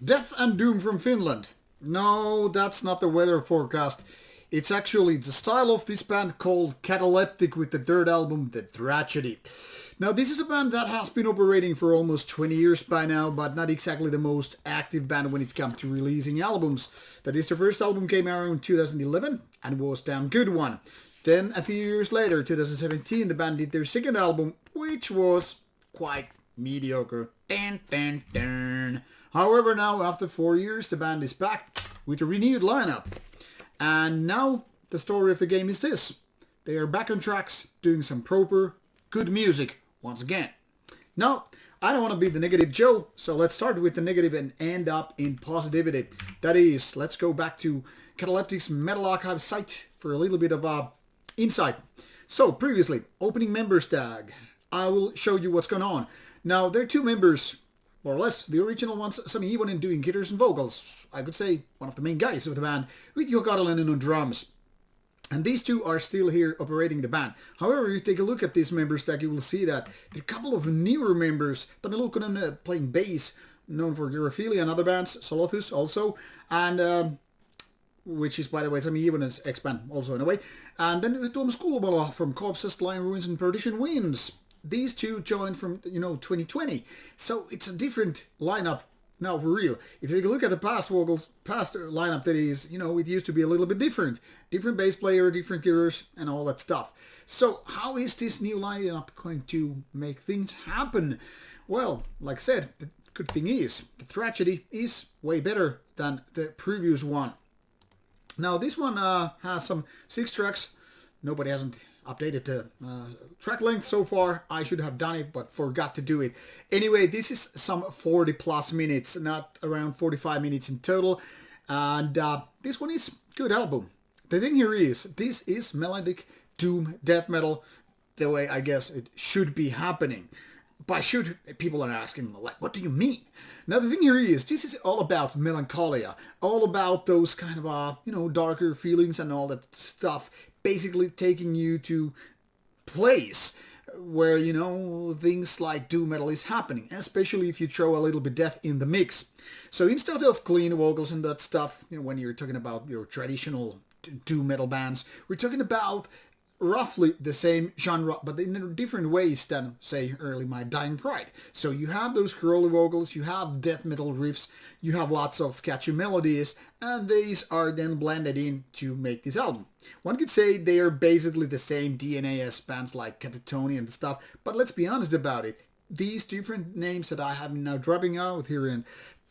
Death and Doom from Finland. No, that's not the weather forecast. It's actually the style of this band called Cataleptic with the third album, The Tragedy. Now, this is a band that has been operating for almost 20 years by now, but not exactly the most active band when it comes to releasing albums. That is, the first album came out in 2011 and was a damn good one. Then, a few years later, 2017, the band did their second album, which was quite mediocre. Dun, dun, dun. However, now, after 4 years, the band is back with a renewed lineup. And now, the story of the game is this. They are back on tracks, doing some proper, good music once again. Now, I don't want to be the negative Joe, so let's start with the negative and end up in positivity. That is, let's go back to Cataleptic's Metal Archive site for a little bit of insight. So, previously, opening members tag. I will show you what's going on. Now, there are two members, more or less, the original ones, Sami Ivonen doing guitars and vocals. I could say one of the main guys of the band, with Juha Karelainen on drums. And these two are still here operating the band. However, if you take a look at these members tag, you will see that there are a couple of newer members. Toni Luukkonen playing bass, known for Europhilia and other bands, Solofus also, and which is, by the way, Sami Ivonen's ex-band also in a way. And then Tuomas Kulmala from Corpses, Lion Ruins and Perdition Winds. These two joined from, 2020. So it's a different lineup now for real. If you take a look at the past lineup, that is, it used to be a little bit different. Different bass player, different guitars, and all that stuff. So how is this new lineup going to make things happen? Well, like I said, the good thing is, the Tragedy is way better than the previous one. Now this one has some 6 tracks. Nobody hasn't updated the track length so far. I should have done it, but forgot to do it. Anyway, this is some 40 plus minutes, not around 45 minutes in total. And this one is good album. The thing here is, this is melodic doom death metal, the way I guess it should be happening. By should, people are asking, like, what do you mean? Now, the thing here is, this is all about melancholia, all about those kind of, darker feelings and all that stuff, basically taking you to place where, things like doom metal is happening, especially if you throw a little bit death in the mix. So instead of clean vocals and that stuff, when you're talking about your traditional doom metal bands, we're talking about roughly the same genre, but in different ways than, say, early My Dying Pride. So you have those growly vocals, you have death metal riffs, you have lots of catchy melodies, and these are then blended in to make this album. One could say they are basically the same DNA as bands like Catatonic and stuff, but let's be honest about it. These different names that I have now dropping out here,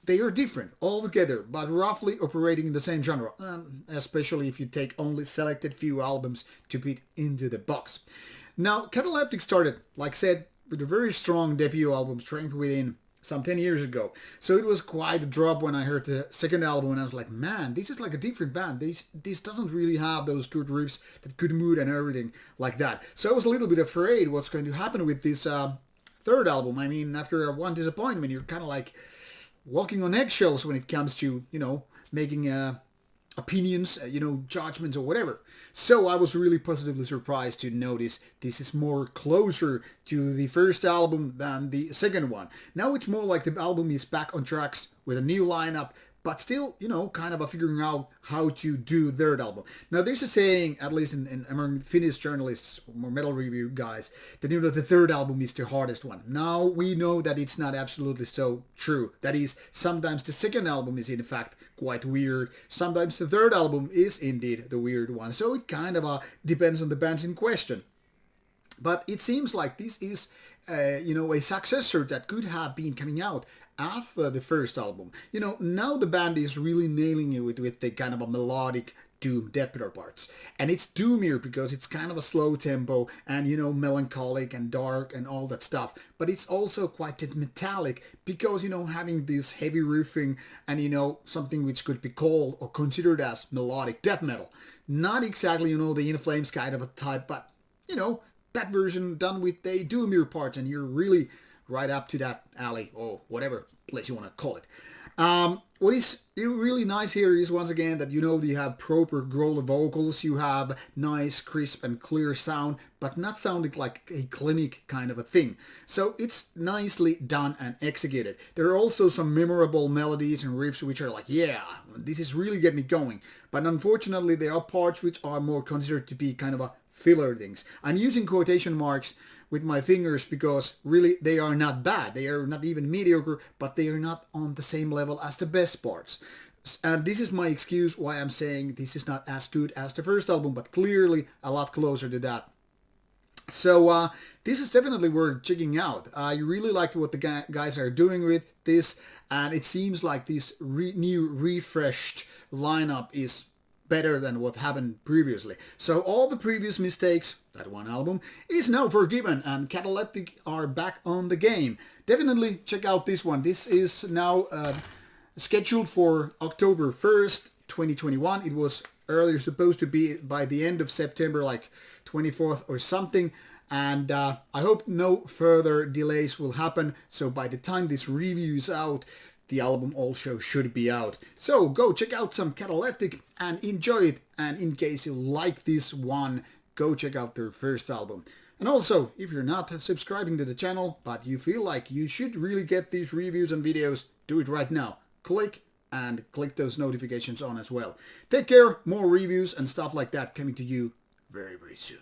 they are different altogether, but roughly operating in the same genre, especially if you take only selected few albums to fit into the box. Now, Cataleptic started, like I said, with a very strong debut album, Strength Within, some 10 years ago. So it was quite a drop when I heard the second album, and I was like, man, this is like a different band. This doesn't really have those good riffs, that good mood and everything like that. So I was a little bit afraid what's going to happen with this third album. I mean, after one disappointment, you're kind of like walking on eggshells when it comes to, making opinions, judgments or whatever. So I was really positively surprised to notice this is more closer to the first album than the second one. Now it's more like the album is back on tracks with a new lineup, but still, kind of figuring out how to do third album. Now, there's a saying, at least in among Finnish journalists, more metal review guys, that the third album is the hardest one. Now, we know that it's not absolutely so true. That is, sometimes the second album is in fact quite weird. Sometimes the third album is indeed the weird one. So it kind of depends on the bands in question. But it seems like this is, a successor that could have been coming out after the first album. Now the band is really nailing it with the kind of a melodic doom death metal parts. And it's doomier because it's kind of a slow tempo and, melancholic and dark and all that stuff. But it's also quite metallic because, having this heavy riffing and, something which could be called or considered as melodic death metal. Not exactly, the In Flames kind of a type, but, that version done with the doomier parts, and you're really right up to that alley or whatever place you want to call it. What is really nice here is, once again, that you have proper growler vocals, you have nice, crisp and clear sound, but not sounding like a clinic kind of a thing. So it's nicely done and executed. There are also some memorable melodies and riffs which are like, yeah, this is really getting me going. But unfortunately, there are parts which are more considered to be kind of a filler things. I'm using quotation marks with my fingers because really they are not bad. They are not even mediocre, but they are not on the same level as the best parts. And this is my excuse why I'm saying this is not as good as the first album, but clearly a lot closer to that. So this is definitely worth checking out. I really liked what the guys are doing with this, and it seems like this new refreshed lineup is better than what happened previously. So all the previous mistakes, that one album, is now forgiven, and Cataleptic are back on the game. Definitely check out this one. This is now scheduled for October 1st, 2021. It was earlier supposed to be by the end of September, like 24th or something. And I hope no further delays will happen. So by the time this review is out, the album also should be out. So go check out some Cataleptic and enjoy it. And in case you like this one, go check out their first album. And also, if you're not subscribing to the channel, but you feel like you should really get these reviews and videos, do it right now. Click those notifications on as well. Take care, more reviews and stuff like that coming to you very, very soon.